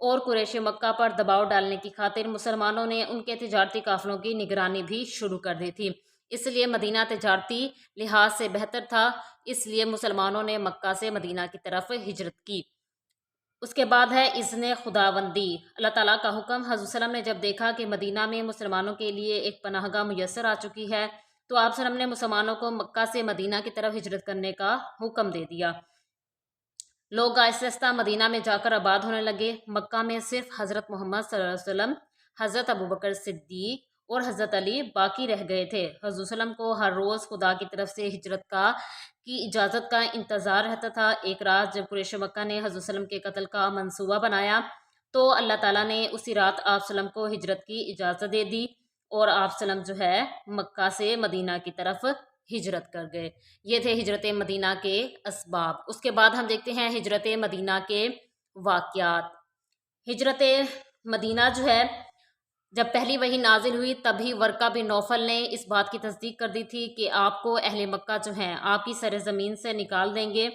اور قریش مکہ پر دباؤ ڈالنے کی خاطر مسلمانوں نے ان کے تجارتی قافلوں کی نگرانی بھی شروع کر دی تھی۔ اس لیے مدینہ تجارتی لحاظ سے بہتر تھا، اس لیے مسلمانوں نے مکہ سے مدینہ کی طرف ہجرت کی۔ اس کے بعد ہے اذن خداوندی، اللہ تعالیٰ کا حکم۔ حضرت صلی اللہ علیہ وسلم نے جب دیکھا کہ مدینہ میں مسلمانوں کے لیے ایک پناہ گاہ میسر آ چکی ہے تو آپ صلی اللہ علیہ وسلم نے مسلمانوں کو مکہ سے مدینہ کی طرف ہجرت کرنے کا حکم دے دیا۔ لوگ آہستہ آہستہ مدینہ میں جا کر آباد ہونے لگے۔ مکہ میں صرف حضرت محمد صلی اللہ علیہ وسلم، حضرت ابوبکر صدیق اور حضرت علی باقی رہ گئے تھے۔ حضرت صلی اللہ علیہ وسلم کو ہر روز خدا کی طرف سے ہجرت کی اجازت کا انتظار رہتا تھا۔ ایک رات جب قریش مکہ نے حضرت صلی اللہ علیہ وسلم کے قتل کا منصوبہ بنایا تو اللہ تعالیٰ نے اسی رات آپ صلی اللہ علیہ وسلم کو ہجرت کی اجازت دے دی اور آپ صلی اللہ علیہ وسلم جو ہے مکہ سے مدینہ کی طرف ہجرت کر گئے۔ یہ تھے ہجرت مدینہ کے اسباب۔ اس کے بعد ہم دیکھتے ہیں ہجرت مدینہ کے واقعات۔ ہجرت مدینہ جو ہے جب پہلی وحی نازل ہوئی تبھی ورقہ بن نوفل نے اس بات کی تصدیق کر دی تھی کہ آپ کو اہل مکہ جو ہیں آپ کی سرزمین سے نکال دیں گے۔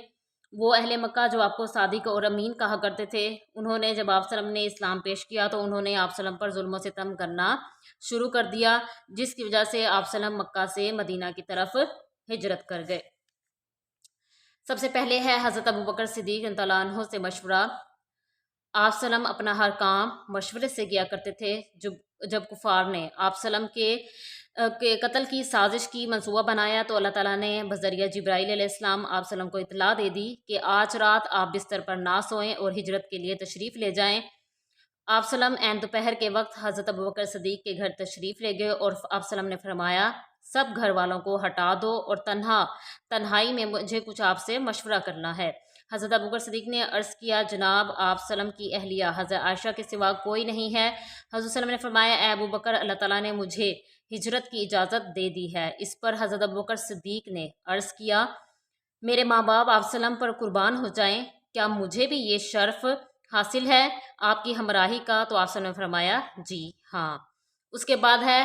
وہ اہل مکہ جو آپ کو صادق اور امین کہا کرتے تھے، انہوں نے جب آپ صلی اللہ علیہ وسلم نے اسلام پیش کیا تو انہوں نے آپ صلی اللہ علیہ وسلم پر ظلم و ستم کرنا شروع کر دیا، جس کی وجہ سے آپ صلی اللہ علیہ وسلم مکہ سے مدینہ کی طرف ہجرت کر گئے۔ سب سے پہلے ہے حضرت ابوبکر صدیق رضی اللہ عنہ سے مشورہ۔ آپ صلی اللہ علیہ وسلم اپنا ہر کام مشورے سے کیا کرتے تھے۔ جب کفار نے آپ صلی اللہ علیہ وسلم کے قتل کی سازش کی منصوبہ بنایا تو اللہ تعالیٰ نے بذریعہ جبرائیل علیہ السلام آپ صلی اللہ علیہ وسلم کو اطلاع دے دی کہ آج رات آپ بستر پر نہ سوئیں اور ہجرت کے لیے تشریف لے جائیں۔ آپ صلی اللہ علیہ وسلم عین دوپہر کے وقت حضرت ابوبکر صدیق کے گھر تشریف لے گئے اور آپ صلی اللہ علیہ وسلم نے فرمایا سب گھر والوں کو ہٹا دو اور تنہائی میں مجھے کچھ آپ سے مشورہ کرنا ہے۔ حضرت ابوبکر صدیق نے عرض کیا جناب آپ صلی اللہ علیہ وسلم کی اہلیہ حضرت عائشہ کے سوا کوئی نہیں ہے۔ حضرت صلی اللہ علیہ وسلم نے فرمایا اے ابوبکر اللہ تعالیٰ نے مجھے ہجرت کی اجازت دے دی ہے۔ اس پر حضرت ابوبکر صدیق نے عرض کیا میرے ماں باپ آپ صلی اللہ علیہ وسلم پر قربان ہو جائیں، کیا مجھے بھی یہ شرف حاصل ہے آپ کی ہمراہی کا؟ تو آپ صلی اللہ علیہ وسلم نے فرمایا جی ہاں۔ اس کے بعد ہے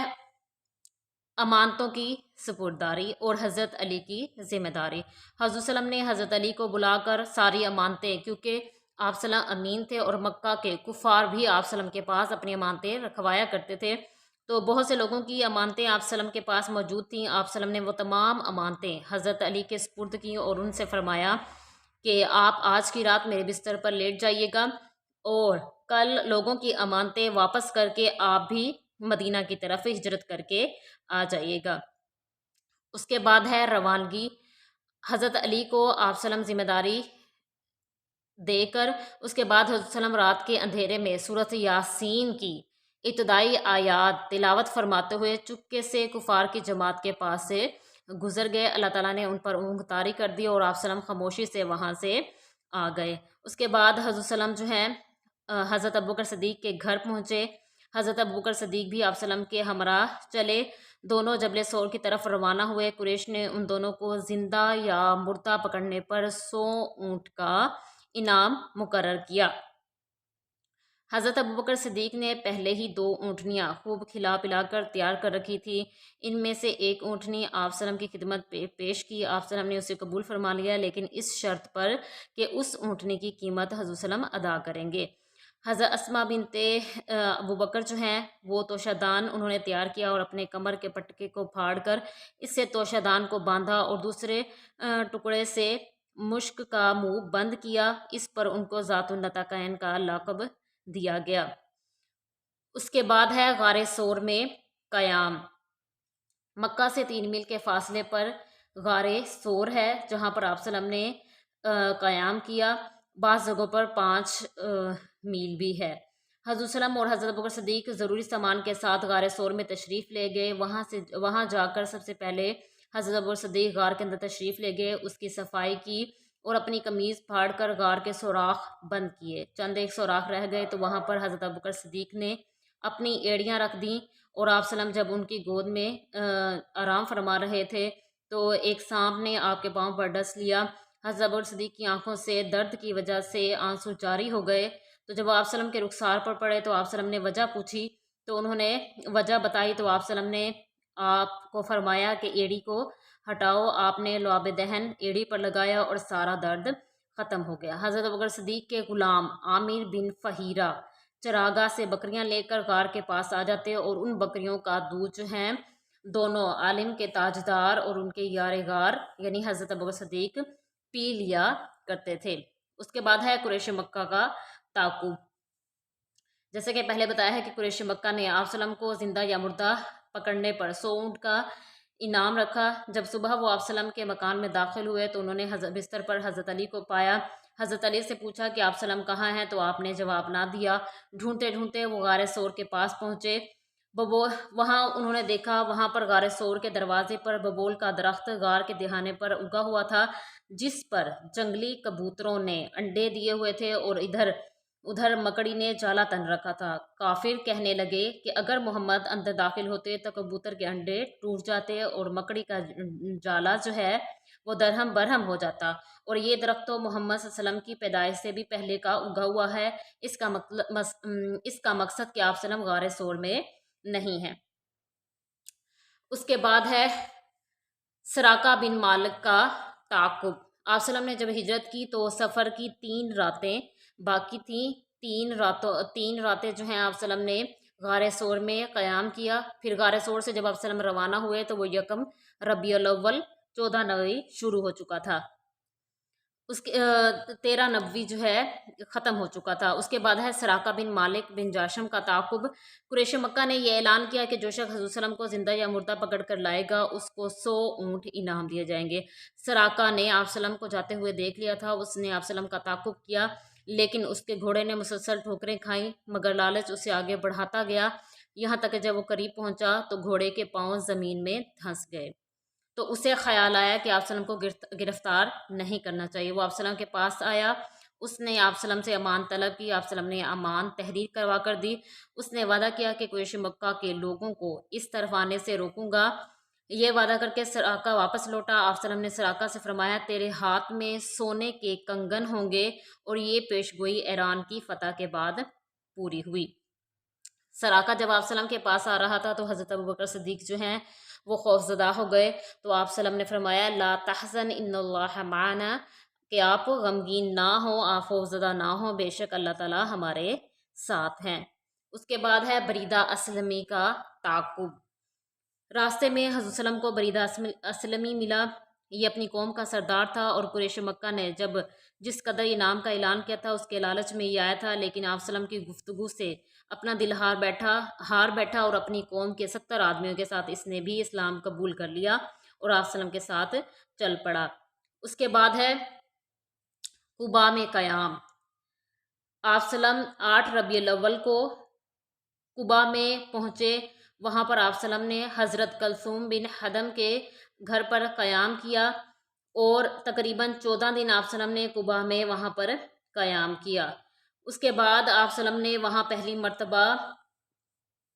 امانتوں کی سپرداری اور حضرت علی کی ذمہ داری۔ حضرت صلی اللہ علیہ وسلم نے حضرت علی کو بلا کر ساری امانتیں، کیونکہ آپ صلی اللہ علیہ وسلم امین تھے اور مکہ کے کفار بھی آپ صلی اللہ علیہ وسلم کے پاس اپنی امانتیں رکھوایا کرتے تھے، تو بہت سے لوگوں کی امانتیں آپ صلی اللہ علیہ وسلم کے پاس موجود تھیں۔ آپ صلی اللہ علیہ وسلم نے وہ تمام امانتیں حضرت علی کے سپرد کیں اور ان سے فرمایا کہ آپ آج کی رات میرے بستر پر لیٹ جائیے گا اور کل لوگوں کی امانتیں واپس کر کے آپ بھی مدینہ کی طرف ہجرت کر کے آ جائیے گا۔ اس کے بعد ہے روانگی۔ حضرت علی کو آپ صلی اللہ علیہ وسلم ذمہ داری دے کر اس کے بعد حضرت صلی اللہ علیہ وسلم رات کے اندھیرے میں سورۃ یاسین کی ابتدائی آیات تلاوت فرماتے ہوئے چپکے سے کفار کی جماعت کے پاس سے گزر گئے۔ اللہ تعالیٰ نے ان پر اونگ طاری کر دی اور آپ صلی اللہ علیہ وسلم خاموشی سے وہاں سے آ گئے۔ اس کے بعد حضرت صلی اللہ علیہ وسلم جو ہیں حضرت ابوبکر صدیق کے گھر پہنچے۔ حضرت ابوبکر صدیق بھی آپ صلی اللہ علیہ وسلم کے ہمراہ چلے۔ دونوں جبل سور کی طرف روانہ ہوئے۔ قریش نے ان دونوں کو زندہ یا مردہ پکڑنے پر 100 اونٹ کا انعام مقرر کیا۔ حضرت ابوبکر صدیق نے پہلے ہی 2 اونٹنیاں خوب کھلا پلا کر تیار کر رکھی تھی۔ ان میں سے ایک اونٹنی آپ صلی اللہ علیہ وسلم کی خدمت پیش کی۔ آپ صلی اللہ علیہ وسلم نے اسے قبول فرما لیا، لیکن اس شرط پر کہ اس اونٹنی کی قیمت حضرت صلی اللہ علیہ وسلم ادا کریں گے۔ حضرت اسماء بنت ابوبکر جو ہیں وہ توشہ دان انہوں نے تیار کیا اور اپنے کمر کے پٹکے کو پھاڑ کر اس سے توشہ دان کو باندھا اور دوسرے ٹکڑے سے مشک کا منہ بند کیا۔ اس پر ان کو ذات النطاقین کا لقب دیا گیا۔ اس کے بعد ہے غار ثور میں قیام۔ مکہ سے 3 میل کے فاصلے پر غار ثور ہے جہاں پر آپ صلی اللہ علیہ وسلم نے قیام کیا۔ بعض جگہوں پر 5 میل بھی ہے۔ حضرت صلی اللہ علیہ وسلم اور حضرت ابوبکر صدیق ضروری سامان کے ساتھ غار ثور میں تشریف لے گئے۔ وہاں جا کر سب سے پہلے حضرت ابوبکر صدیق غار کے اندر تشریف لے گئے، اس کی صفائی کی اور اپنی قمیض پھاڑ کر غار کے سوراخ بند کیے۔ چند ایک سوراخ رہ گئے تو وہاں پر حضرت ابوبکر صدیق نے اپنی ایڑیاں رکھ دیں اور آپ صلی اللہ علیہ وسلم جب ان کی گود میں آرام فرما رہے تھے تو ایک سانپ نے آپ کے پاؤں پر ڈس لیا۔ حضرت ابوبکر صدیق کی آنکھوں سے درد کی وجہ سے آنسو جاری ہو گئے، تو جب آپ صلی اللہ علیہ وسلم کے رخسار پر پڑے تو آپ صلی اللہ علیہ وسلم نے وجہ پوچھی تو انہوں نے وجہ بتائی تو آپ صلی اللہ علیہ وسلم نے آپ کو فرمایا کہ ایڑی کو ہٹاؤ۔ آپ نے لعاب دہن ایڑی پر لگایا اور سارا درد ختم ہو گیا۔ حضرت ابوبکر صدیق کے غلام عامر بن فہیرہ چراگاہ سے بکریاں لے کر غار کے پاس آ جاتے اور ان بکریوں کا دودھ جو ہے دونوں عالم کے تاجدار اور ان کے یار غار یعنی حضرت ابوبکر صدیق پی لیا کرتے تھے۔ اس کے بعد ہے قریش مکہ کا تعاقب۔ جیسے کہ پہلے بتایا ہے کہ قریش مکہ نے آپ وسلم کو زندہ یا مردہ پکڑنے پر 100 اونٹ کا انعام رکھا۔ جب صبح وہ آپ وسلم کے مکان میں داخل ہوئے تو انہوں نے بستر پر حضرت علی کو پایا۔ حضرت علی سے پوچھا کہ آپ وسلم کہاں ہیں تو آپ نے جواب نہ دیا۔ ڈھونڈتے ڈھونڈتے وہ غار ثور کے پاس پہنچے۔ وہاں انہوں نے دیکھا وہاں پر غار ثور کے دروازے پر ببول کا درخت غار کے دہانے پر اگا ہوا تھا، جس پر جنگلی کبوتروں نے انڈے دیے ہوئے تھے اور ادھر مکڑی نے جالا تن رکھا تھا۔ کافر کہنے لگے کہ اگر محمد اندر داخل ہوتے تو کبوتر کے انڈے ٹوٹ جاتے اور مکڑی کا جالا جو ہے وہ درہم برہم ہو جاتا، اور یہ درخت تو محمد صلی اللہ علیہ وسلم کی پیدائش سے بھی پہلے کا اگا ہوا ہے۔ اس کا مقصد کہ آپ وسلم غار ثور میں نہیں ہے۔ اس کے بعد ہے سراقہ بن مالک کا تعاقب۔ آپ وسلم نے جب ہجرت کی تو سفر کی 3 راتیں باقی تھیں۔ 3 راتیں جو ہیں آپ وسلم نے غار ثور میں قیام کیا۔ پھر غار ثور سے جب آپ وسلم روانہ ہوئے تو وہ 1 ربیع الاول 14 نبوی شروع ہو چکا تھا، اس کے 13 نبوی جو ہے ختم ہو چکا تھا۔ اس کے بعد ہے سراقہ بن مالک بن جاشم کا تعاقب۔ قریش مکہ نے یہ اعلان کیا کہ جو شخص حضور صلی اللہ علیہ وسلم کو زندہ یا مردہ پکڑ کر لائے گا اس کو 100 اونٹ انعام دیے جائیں گے۔ سراقہ نے آپ وسلم کو جاتے ہوئے دیکھ لیا تھا، اس نے آپ وسلم کا تعاقب کیا، لیکن اس کے گھوڑے نے مسلسل ٹھوکریں کھائیں، مگر لالچ اسے آگے بڑھاتا گیا، یہاں تک کہ جب وہ قریب پہنچا تو گھوڑے کے پاؤں زمین میں دھنس گئے۔ تو اسے خیال آیا کہ آپ وسلم کو گرفتار نہیں کرنا چاہیے۔ وہ آپ وسلم کے پاس آیا، اس نے آپ وسلم سے امان طلب کی، آپ وسلم نے امان تحریر کروا کر دی۔ اس نے وعدہ کیا کہ قریش مکہ کے لوگوں کو اس طرف آنے سے روکوں گا۔ یہ وعدہ کر کے سراقہ واپس لوٹا۔ آپ وسلم نے سراقہ سے فرمایا تیرے ہاتھ میں سونے کے کنگن ہوں گے، اور یہ پیشگوئی ایران کی فتح کے بعد پوری ہوئی۔ سراقہ جب آپ وسلم کے پاس آ رہا تھا تو حضرت ابوبکر صدیق جو ہیں وہ خوف زدہ ہو گئے، تو آپ وسلم نے فرمایا لا تحزن ان اللہ معنا، کہ آپ غمگین نہ ہوں، آپ خوف زدہ نہ ہوں، بے شک اللہ تعالی ہمارے ساتھ ہیں۔ اس کے بعد ہے بریدہ اسلمی کا تعاقب۔ راستے میں حضرت وسلم کو بریدہ اسلمی ملا، یہ اپنی قوم کا سردار تھا، اور قریش مکہ نے جس قدر انعام کا اعلان کیا تھا اس کے لالچ میں یہ آیا تھا، لیکن آپ وسلم کی گفتگو سے اپنا دل ہار بیٹھا اور اپنی قوم کے 70 آدمیوں کے ساتھ اس نے بھی اسلام قبول کر لیا اور آپ وسلم کے ساتھ چل پڑا۔ اس کے بعد ہے قباء میں قیام۔ آپ وسلم 8 ربیع الاول کو قباء میں پہنچے، وہاں پر آپ وسلم نے حضرت کلثوم بن حدم کے گھر پر قیام کیا، اور تقریباً 14 دن آپ وسلم نے قباء میں وہاں پر قیام کیا۔ اس کے بعد آپ وسلم نے وہاں پہلی مرتبہ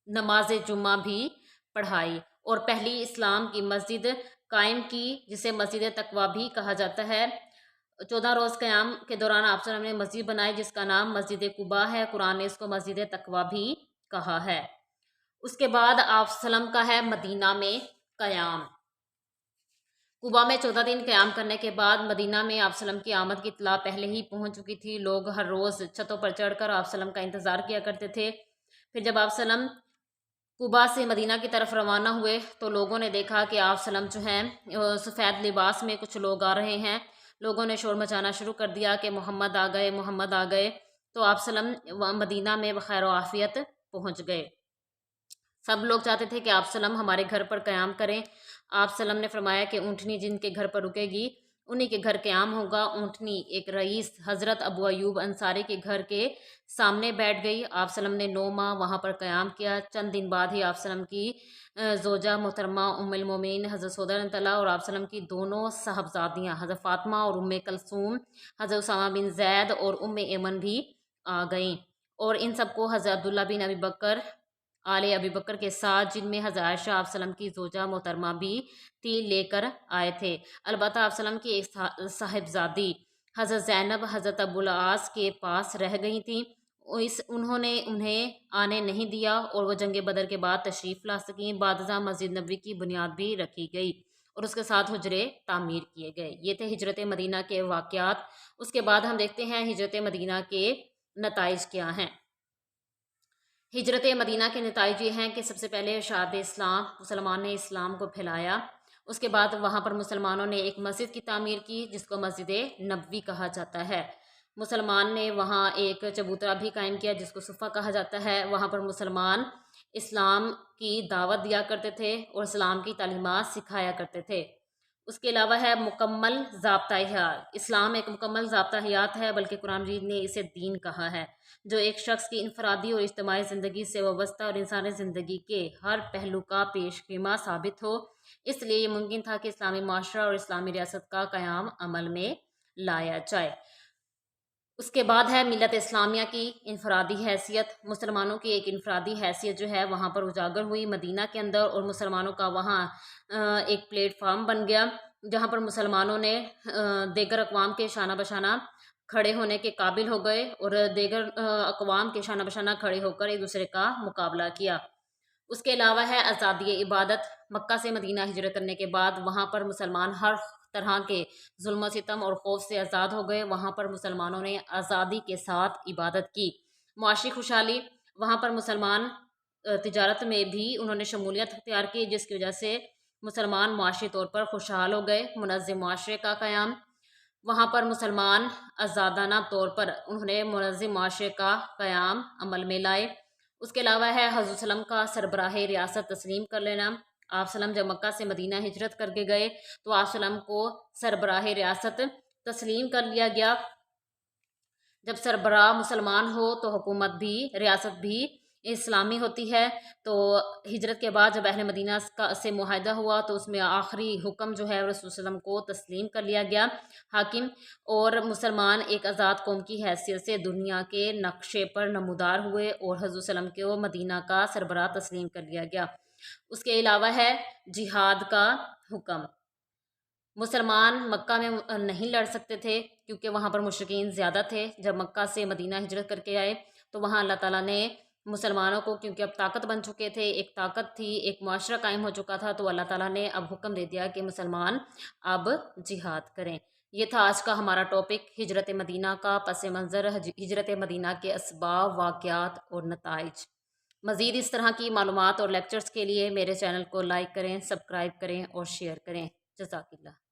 نماز جمعہ بھی پڑھائی اور پہلی اسلام کی مسجد قائم کی، جسے مسجد تقویٰ بھی کہا جاتا ہے۔ 14 روز قیام کے دوران آپ وسلم نے مسجد بنائی جس کا نام مسجد قباء ہے، قرآن نے اس کو مسجد تقویٰ بھی کہا ہے۔ اس کے بعد آپ وسلم کا ہے مدینہ میں قیام۔ قباء میں 14 دن قیام کرنے کے بعد مدینہ میں آپ وسلم کی آمد کی اطلاع پہلے ہی پہنچ چکی تھی۔ لوگ ہر روز چھتوں پر چڑھ کر آپ وسلم کا انتظار کیا کرتے تھے۔ پھر جب آپ وسلم قباء سے مدینہ کی طرف روانہ ہوئے تو لوگوں نے دیکھا کہ آپ وسلم جو ہیں سفید لباس میں کچھ لوگ آ رہے ہیں۔ لوگوں نے شور مچانا شروع کر دیا کہ محمد آ گئے، محمد آ گئے۔ تو آپ وسلم مدینہ میں بخیر و عافیت پہنچ گئے۔ سب لوگ چاہتے تھے کہ آپ وسلم ہمارے گھر پر قیام کریں۔ آپ وسلم نے فرمایا کہ اونٹنی جن کے گھر پر رکے گی انہی کے گھر قیام ہوگا۔ اونٹنی ایک رئیس حضرت ابو ایوب انصاری کے گھر کے سامنے بیٹھ گئی۔ آپ وسلم نے 9 ماہ وہاں پر قیام کیا۔ چند دن بعد ہی آپ وسلم کی زوجہ محترمہ ام المومنین حضرت سودہ رضی اللہ عنہا اور آپ وسلم کی دونوں صاحبزادیاں حضرت فاطمہ اور ام کلثوم، حضرت اسامہ بن زید اور ام ایمن بھی آ گئیں، اور ان سب کو حضرت عبداللہ بن ابی بکر آل ابی بکر کے ساتھ، جن میں حضرت عائشہ آپ وسلم کی زوجہ محترمہ بھی تھی، لے کر آئے تھے۔ البتہ آپ وسلم کی ایک صاحبزادی حضرت زینب حضرت ابو العاص کے پاس رہ گئی تھیں، انہوں نے انہیں آنے نہیں دیا، اور وہ جنگ بدر کے بعد تشریف لا سکیں۔ بعد ازاں مسجد نبوی کی بنیاد بھی رکھی گئی، اور اس کے ساتھ حجرے تعمیر کیے گئے۔ یہ تھے ہجرت مدینہ کے واقعات۔ اس کے بعد ہم دیکھتے ہیں ہجرت مدینہ کے نتائج کیا ہیں۔ ہجرت مدینہ کے نتائج یہ ہیں کہ سب سے پہلے اشاعت اسلام، مسلمان نے اسلام کو پھیلایا۔ اس کے بعد وہاں پر مسلمانوں نے ایک مسجد کی تعمیر کی جس کو مسجد نبوی کہا جاتا ہے۔ مسلمان نے وہاں ایک چبوترا بھی قائم کیا جس کو صفہ کہا جاتا ہے۔ وہاں پر مسلمان اسلام کی دعوت دیا کرتے تھے اور اسلام کی تعلیمات سکھایا کرتے تھے۔ اس کے علاوہ ہے مکمل ضابطہ حیات۔ اسلام ایک مکمل ضابطہ حیات ہے، بلکہ قرآن مجید نے اسے دین کہا ہے، جو ایک شخص کی انفرادی اور اجتماعی زندگی سے وابستہ اور انسانی زندگی کے ہر پہلو کا پیش خیمہ ثابت ہو۔ اس لیے یہ ممکن تھا کہ اسلامی معاشرہ اور اسلامی ریاست کا قیام عمل میں لایا جائے۔ اس کے بعد ہے ملت اسلامیہ کی انفرادی حیثیت۔ مسلمانوں کی ایک انفرادی حیثیت جو ہے وہاں پر اجاگر ہوئی مدینہ کے اندر، اور مسلمانوں کا وہاں ایک پلیٹ فارم بن گیا جہاں پر مسلمانوں نے دیگر اقوام کے شانہ بشانہ کھڑے ہونے کے قابل ہو گئے اور دیگر اقوام کے شانہ بشانہ کھڑے ہو کر ایک دوسرے کا مقابلہ کیا۔ اس کے علاوہ ہے آزادی عبادت۔ مکہ سے مدینہ ہجرت کرنے کے بعد وہاں پر مسلمان ہر طرح کے ظلم و ستم اور خوف سے آزاد ہو گئے۔ وہاں پر مسلمانوں نے آزادی کے ساتھ عبادت کی۔ معاشی خوشحالی، وہاں پر مسلمان تجارت میں بھی انہوں نے شمولیت اختیار کی جس کی وجہ سے مسلمان معاشی طور پر خوشحال ہو گئے۔ منظم معاشرے کا قیام، وہاں پر مسلمان آزادانہ طور پر انہوں نے منظم معاشرے کا قیام عمل میں لائے۔ اس کے علاوہ ہے حضرت وسلم کا سربراہ ریاست تسلیم کر لینا۔ آپ وسلم جب مکہ سے مدینہ ہجرت کر کے گئے تو آپ وسلم کو سربراہ ریاست تسلیم کر لیا گیا۔ جب سربراہ مسلمان ہو تو حکومت بھی، ریاست بھی اسلامی ہوتی ہے۔ تو ہجرت کے بعد جب اہل مدینہ سے معاہدہ ہوا تو اس میں آخری حکم جو ہے رسول صلی اللہ علیہ وسلم کو تسلیم کر لیا گیا حاکم، اور مسلمان ایک آزاد قوم کی حیثیت سے دنیا کے نقشے پر نمودار ہوئے اور حضور صلی اللہ علیہ وسلم کو مدینہ کا سربراہ تسلیم کر لیا گیا۔ اس کے علاوہ ہے جہاد کا حکم۔ مسلمان مکہ میں نہیں لڑ سکتے تھے کیونکہ وہاں پر مشرکین زیادہ تھے۔ جب مکہ سے مدینہ ہجرت کر کے آئے تو وہاں اللہ تعالیٰ نے مسلمانوں کو، کیونکہ اب طاقت بن چکے تھے، ایک طاقت تھی، ایک معاشرہ قائم ہو چکا تھا، تو اللہ تعالیٰ نے اب حکم دے دیا کہ مسلمان اب جہاد کریں۔ یہ تھا آج کا ہمارا ٹاپک، ہجرت مدینہ کا پس منظر، ہجرت مدینہ کے اسباب، واقعات اور نتائج۔ مزید اس طرح کی معلومات اور لیکچرز کے لیے میرے چینل کو لائک کریں، سبسکرائب کریں اور شیئر کریں۔ جزاک اللہ۔